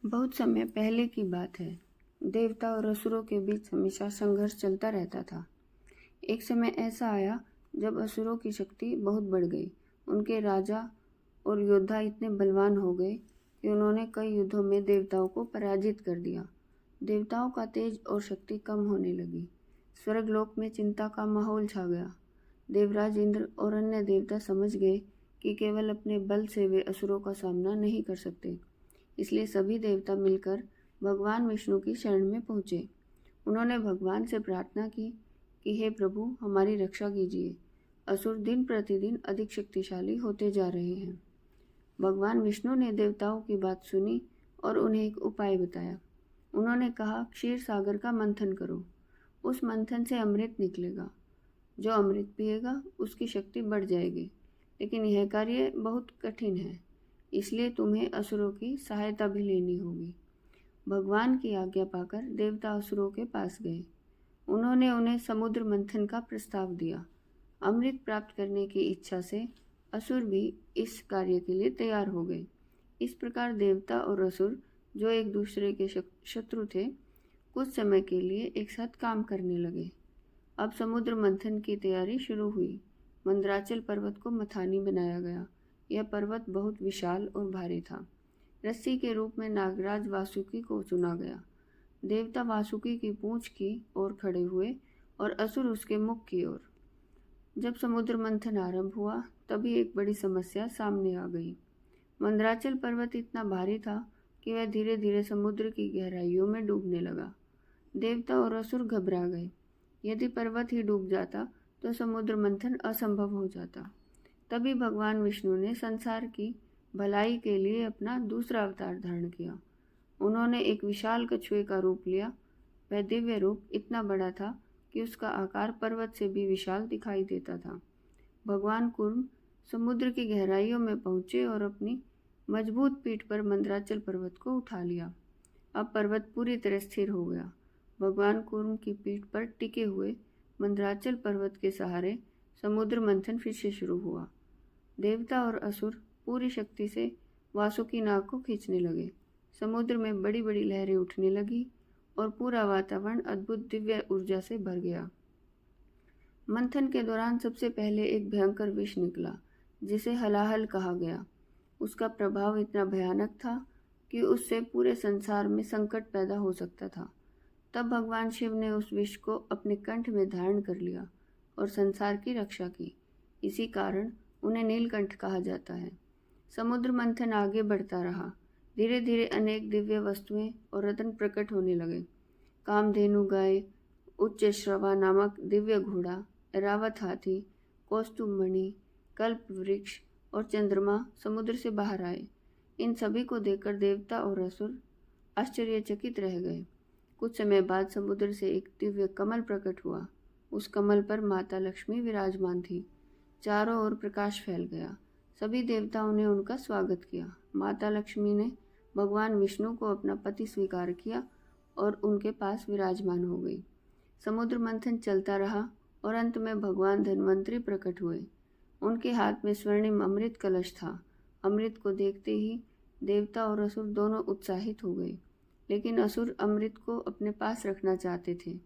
बहुत समय पहले की बात है। देवता और असुरों के बीच हमेशा संघर्ष चलता रहता था। एक समय ऐसा आया जब असुरों की शक्ति बहुत बढ़ गई। उनके राजा और योद्धा इतने बलवान हो गए कि उन्होंने कई युद्धों में देवताओं को पराजित कर दिया। देवताओं का तेज और शक्ति कम होने लगी। स्वर्गलोक में चिंता का माहौल छा गया। देवराज इंद्र और अन्य देवता समझ गए कि केवल अपने बल से वे असुरों का सामना नहीं कर सकते। इसलिए सभी देवता मिलकर भगवान विष्णु की शरण में पहुँचे। उन्होंने भगवान से प्रार्थना की कि हे प्रभु, हमारी रक्षा कीजिए। असुर दिन प्रतिदिन अधिक शक्तिशाली होते जा रहे हैं। भगवान विष्णु ने देवताओं की बात सुनी और उन्हें एक उपाय बताया। उन्होंने कहा, क्षीर सागर का मंथन करो। उस मंथन से अमृत निकलेगा। जो अमृत पिएगा उसकी शक्ति बढ़ जाएगी। लेकिन यह कार्य बहुत कठिन है, इसलिए तुम्हें असुरों की सहायता भी लेनी होगी। भगवान की आज्ञा पाकर देवता असुरों के पास गए। उन्होंने उन्हें समुद्र मंथन का प्रस्ताव दिया। अमृत प्राप्त करने की इच्छा से असुर भी इस कार्य के लिए तैयार हो गए। इस प्रकार देवता और असुर, जो एक दूसरे के शत्रु थे, कुछ समय के लिए एक साथ काम करने लगे। अब समुद्र मंथन की तैयारी शुरू हुई। मंदराचल पर्वत को मथानी बनाया गया। यह पर्वत बहुत विशाल और भारी था। रस्सी के रूप में नागराज वासुकी को चुना गया। देवता वासुकी की पूंछ की ओर खड़े हुए और असुर उसके मुख की ओर। जब समुद्र मंथन आरंभ हुआ तभी एक बड़ी समस्या सामने आ गई। मंदराचल पर्वत इतना भारी था कि वह धीरे धीरे समुद्र की गहराइयों में डूबने लगा। देवता और असुर घबरा गए। यदि पर्वत ही डूब जाता तो समुद्र मंथन असंभव हो जाता। तभी भगवान विष्णु ने संसार की भलाई के लिए अपना दूसरा अवतार धारण किया। उन्होंने एक विशाल कछुए का रूप लिया। वह दिव्य रूप इतना बड़ा था कि उसका आकार पर्वत से भी विशाल दिखाई देता था। भगवान कूर्म समुद्र की गहराइयों में पहुंचे और अपनी मजबूत पीठ पर मंदराचल पर्वत को उठा लिया। अब पर्वत पूरी तरह स्थिर हो गया। भगवान कूर्म की पीठ पर टिके हुए मंदराचल पर्वत के सहारे समुद्र मंथन फिर से शुरू हुआ। देवता और असुर पूरी शक्ति से वासुकी नाग को खींचने लगे। समुद्र में बड़ी बड़ी लहरें उठने लगी और पूरा वातावरण अद्भुत दिव्य ऊर्जा से भर गया। मंथन के दौरान सबसे पहले एक भयंकर विष निकला, जिसे हलाहल कहा गया। उसका प्रभाव इतना भयानक था कि उससे पूरे संसार में संकट पैदा हो सकता था। तब भगवान शिव ने उस विष को अपने कंठ में धारण कर लिया और संसार की रक्षा की। इसी कारण उन्हें नीलकंठ कहा जाता है। समुद्र मंथन आगे बढ़ता रहा। धीरे धीरे अनेक दिव्य वस्तुएं और रत्न प्रकट होने लगे। कामधेनु गाय, उच्च श्रवा नामक दिव्य घोड़ा, ऐरावत हाथी, कौस्तुभ मणि, कल्प वृक्ष और चंद्रमा समुद्र से बाहर आए। इन सभी को देखकर देवता और असुर आश्चर्यचकित रह गए। कुछ समय बाद समुद्र से एक दिव्य कमल प्रकट हुआ। उस कमल पर माता लक्ष्मी विराजमान थी। चारों ओर प्रकाश फैल गया। सभी देवताओं ने उनका स्वागत किया। माता लक्ष्मी ने भगवान विष्णु को अपना पति स्वीकार किया और उनके पास विराजमान हो गई। समुद्र मंथन चलता रहा और अंत में भगवान धन्वंतरी प्रकट हुए। उनके हाथ में स्वर्णिम अमृत कलश था। अमृत को देखते ही देवता और असुर दोनों उत्साहित हो गए, लेकिन असुर अमृत को अपने पास रखना चाहते थे।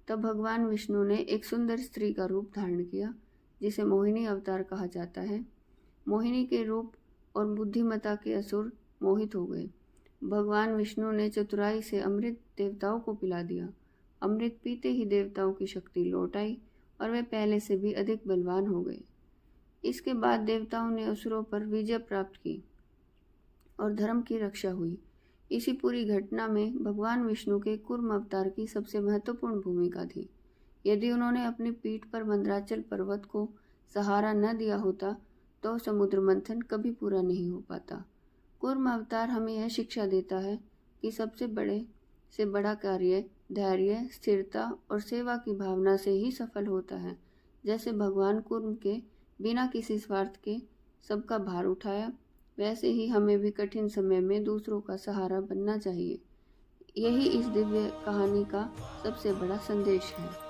तब भगवान विष्णु ने एक सुंदर स्त्री का रूप धारण किया, जिसे मोहिनी अवतार कहा जाता है। मोहिनी के रूप और बुद्धिमता के असुर मोहित हो गए। भगवान विष्णु ने चतुराई से अमृत देवताओं को पिला दिया। अमृत पीते ही देवताओं की शक्ति लौट आई और वे पहले से भी अधिक बलवान हो गए। इसके बाद देवताओं ने असुरों पर विजय प्राप्त की और धर्म की रक्षा हुई। इसी पूरी घटना में भगवान विष्णु के कूर्म अवतार की सबसे महत्वपूर्ण भूमिका थी। यदि उन्होंने अपनी पीठ पर मंदराचल पर्वत को सहारा न दिया होता तो समुद्र मंथन कभी पूरा नहीं हो पाता। कूर्म अवतार हमें यह शिक्षा देता है कि सबसे बड़े से बड़ा कार्य धैर्य, स्थिरता और सेवा की भावना से ही सफल होता है। जैसे भगवान कूर्म के बिना किसी स्वार्थ के सबका भार उठाया, वैसे ही हमें भी कठिन समय में दूसरों का सहारा बनना चाहिए। यही इस दिव्य कहानी का सबसे बड़ा संदेश है।